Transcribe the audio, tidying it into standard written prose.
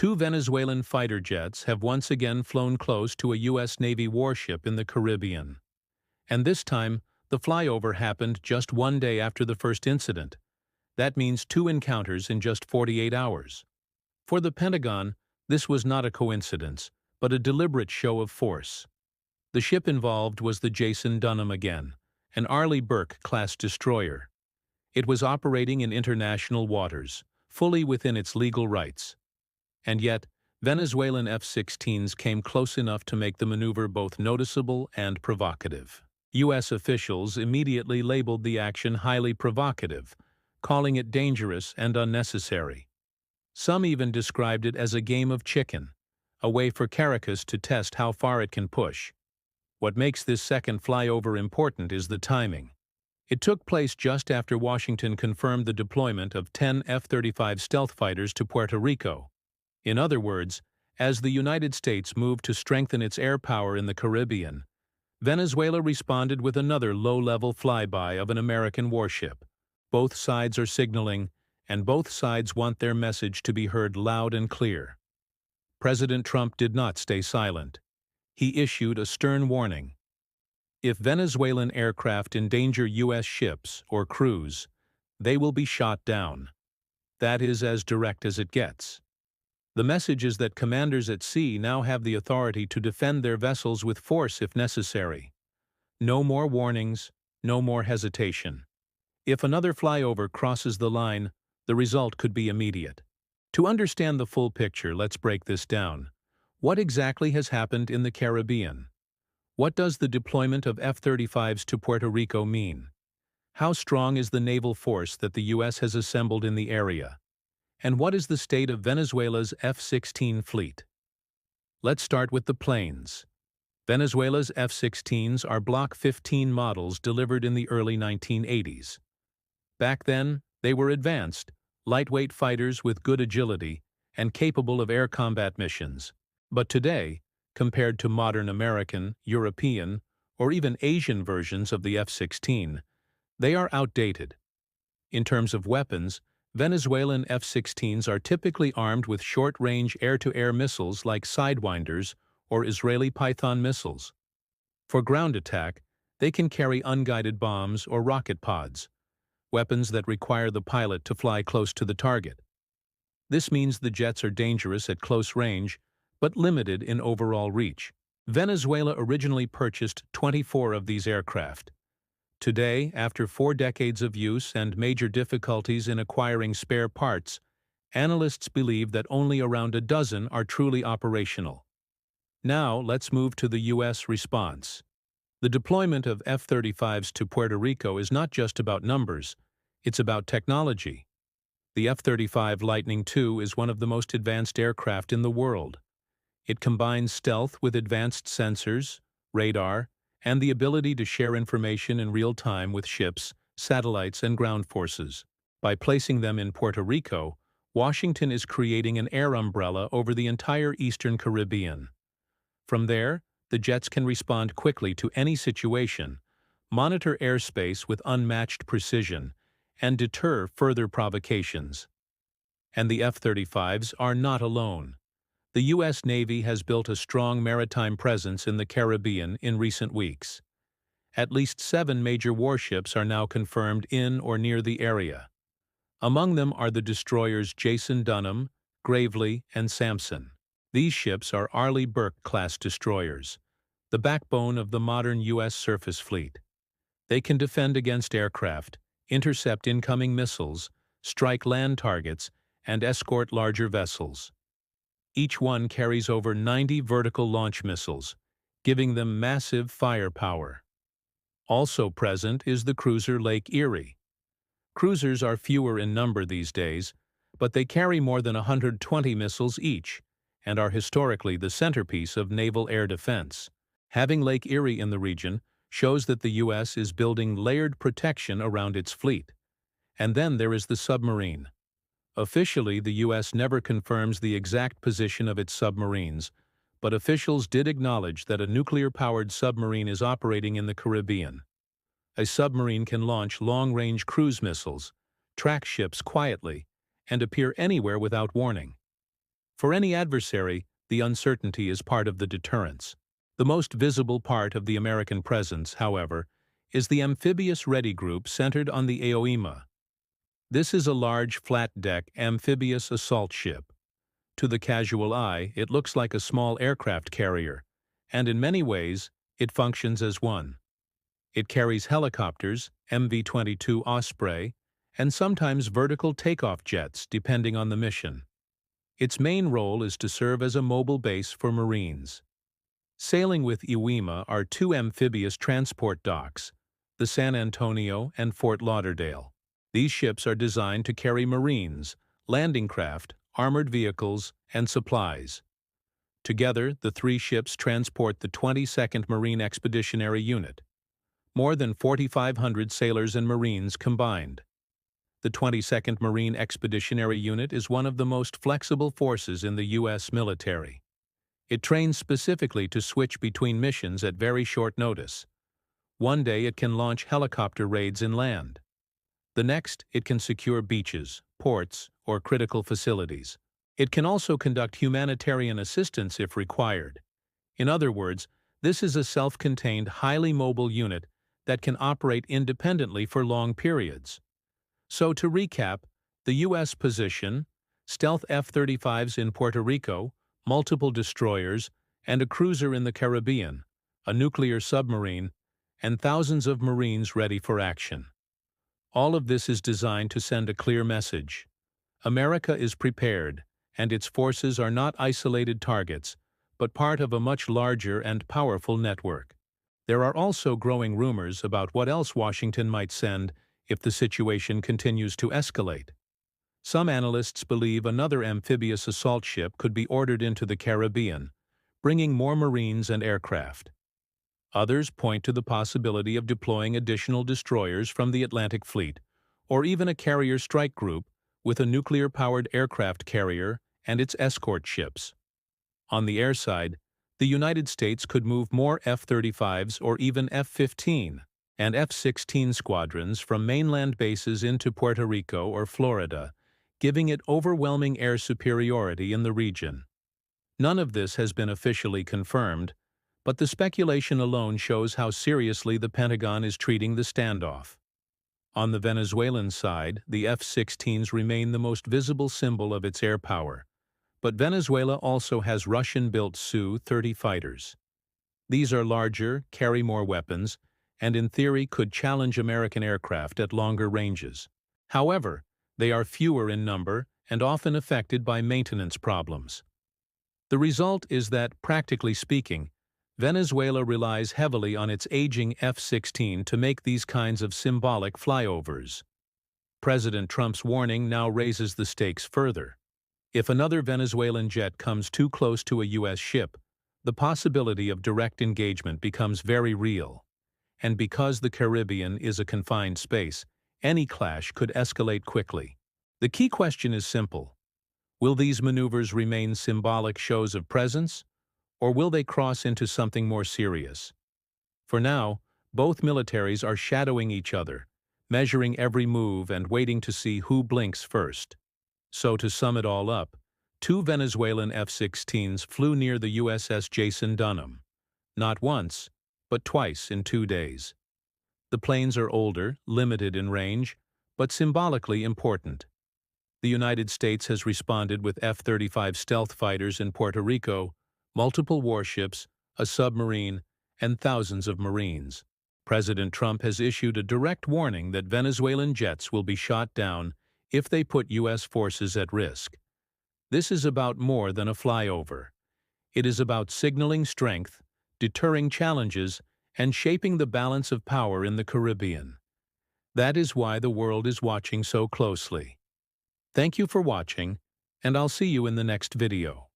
Two Venezuelan fighter jets have once again flown close to a U.S. Navy warship in the Caribbean. And this time, the flyover happened just one day after the first incident. That means two encounters in just 48 hours. For the Pentagon, this was not a coincidence, but a deliberate show of force. The ship involved was the Jason Dunham again, an Arleigh Burke-class destroyer. It was operating in international waters, fully within its legal rights. And yet, Venezuelan F-16s came close enough to make the maneuver both noticeable and provocative. U.S. officials immediately labeled the action highly provocative, calling it dangerous and unnecessary. Some even described it as a game of chicken, a way for Caracas to test how far it can push. What makes this second flyover important is the timing. It took place just after Washington confirmed the deployment of 10 F-35 stealth fighters to Puerto Rico. In other words, as the United States moved to strengthen its air power in the Caribbean, Venezuela responded with another low-level flyby of an American warship. Both sides are signaling, and both sides want their message to be heard loud and clear. President Trump did not stay silent. He issued a stern warning. If Venezuelan aircraft endanger U.S. ships or crews, they will be shot down. That is as direct as it gets. The message is that commanders at sea now have the authority to defend their vessels with force if necessary. No more warnings, no more hesitation. If another flyover crosses the line, the result could be immediate. To understand the full picture, let's break this down. What exactly has happened in the Caribbean? What does the deployment of F-35s to Puerto Rico mean? How strong is the naval force that the U.S. has assembled in the area? And what is the state of Venezuela's F-16 fleet? Let's start with the planes. Venezuela's F-16s are Block 15 models delivered in the early 1980s. Back then, they were advanced, lightweight fighters with good agility and capable of air combat missions. But today, compared to modern American, European, or even Asian versions of the F-16, they are outdated. In terms of weapons, Venezuelan F-16s are typically armed with short-range air-to-air missiles like Sidewinders or Israeli Python missiles. For ground attack, they can carry unguided bombs or rocket pods, weapons that require the pilot to fly close to the target. This means the jets are dangerous at close range, but limited in overall reach. Venezuela originally purchased 24 of these aircraft. Today, after 4 decades of use and major difficulties in acquiring spare parts, analysts believe that only around a dozen are truly operational. Now, let's move to the U.S. response. The deployment of F-35s to Puerto Rico is not just about numbers, it's about technology. The F-35 Lightning II is one of the most advanced aircraft in the world. It combines stealth with advanced sensors, radar, and the ability to share information in real time with ships, satellites, and ground forces. By placing them in Puerto Rico, Washington is creating an air umbrella over the entire Eastern Caribbean. From there, the jets can respond quickly to any situation, monitor airspace with unmatched precision, and deter further provocations. And the F-35s are not alone. The U.S. Navy has built a strong maritime presence in the Caribbean in recent weeks. At least 7 major warships are now confirmed in or near the area. Among them are the destroyers Jason Dunham, Gravely, and Samson. These ships are Arleigh Burke-class destroyers, the backbone of the modern U.S. surface fleet. They can defend against aircraft, intercept incoming missiles, strike land targets, and escort larger vessels. Each one carries over 90 vertical launch missiles, giving them massive firepower. Also present is the cruiser Lake Erie. Cruisers are fewer in number these days, but they carry more than 120 missiles each, and are historically the centerpiece of naval air defense. Having Lake Erie in the region shows that the U.S. is building layered protection around its fleet. And then there is the submarine. Officially, the U.S. never confirms the exact position of its submarines, but officials did acknowledge that a nuclear-powered submarine is operating in the Caribbean. A submarine can launch long-range cruise missiles, track ships quietly, and appear anywhere without warning. For any adversary, the uncertainty is part of the deterrence. The most visible part of the American presence, however, is the amphibious ready group centered on the AOIMA. This is a large flat-deck amphibious assault ship. To the casual eye, it looks like a small aircraft carrier, and in many ways, it functions as one. It carries helicopters, MV-22 Osprey, and sometimes vertical takeoff jets depending on the mission. Its main role is to serve as a mobile base for Marines. Sailing with AOIMA are two amphibious transport docks, the San Antonio and Fort Lauderdale. These ships are designed to carry Marines, landing craft, armored vehicles, and supplies. Together, the three ships transport the 22nd Marine Expeditionary Unit, more than 4,500 sailors and Marines combined. The 22nd Marine Expeditionary Unit is one of the most flexible forces in the U.S. military. It trains specifically to switch between missions at very short notice. One day it can launch helicopter raids inland. The next, it can secure beaches, ports, or critical facilities. It can also conduct humanitarian assistance if required. In other words, this is a self-contained, highly mobile unit that can operate independently for long periods. So to recap, the U.S. position, stealth F-35s in Puerto Rico, multiple destroyers, and a cruiser in the Caribbean, a nuclear submarine, and thousands of Marines ready for action. All of this is designed to send a clear message. America is prepared, and its forces are not isolated targets, but part of a much larger and powerful network. There are also growing rumors about what else Washington might send if the situation continues to escalate. Some analysts believe another amphibious assault ship could be ordered into the Caribbean, bringing more Marines and aircraft. Others point to the possibility of deploying additional destroyers from the Atlantic Fleet, or even a carrier strike group with a nuclear-powered aircraft carrier and its escort ships. On the air side, the United States could move more F-35s or even F-15 and F-16 squadrons from mainland bases into Puerto Rico or Florida, giving it overwhelming air superiority in the region. None of this has been officially confirmed, but the speculation alone shows how seriously the Pentagon is treating the standoff. On the Venezuelan side, the F-16s remain the most visible symbol of its air power, but Venezuela also has Russian-built Su-30 fighters. These are larger, carry more weapons, and in theory could challenge American aircraft at longer ranges. However, they are fewer in number and often affected by maintenance problems. The result is that, practically speaking, Venezuela relies heavily on its aging F-16 to make these kinds of symbolic flyovers. President Trump's warning now raises the stakes further. If another Venezuelan jet comes too close to a U.S. ship, the possibility of direct engagement becomes very real. And because the Caribbean is a confined space, any clash could escalate quickly. The key question is simple. Will these maneuvers remain symbolic shows of presence, or will they cross into something more serious? For now, both militaries are shadowing each other, measuring every move and waiting to see who blinks first. So to sum it all up, two Venezuelan F-16s flew near the USS Jason Dunham. Not once, but twice in 2 days. The planes are older, limited in range, but symbolically important. The United States has responded with F-35 stealth fighters in Puerto Rico, multiple warships, a submarine, and thousands of Marines. President Trump has issued a direct warning that Venezuelan jets will be shot down if they put U.S. forces at risk. This is about more than a flyover. It is about signaling strength, deterring challenges, and shaping the balance of power in the Caribbean. That is why the world is watching so closely. Thank you for watching, and I'll see you in the next video.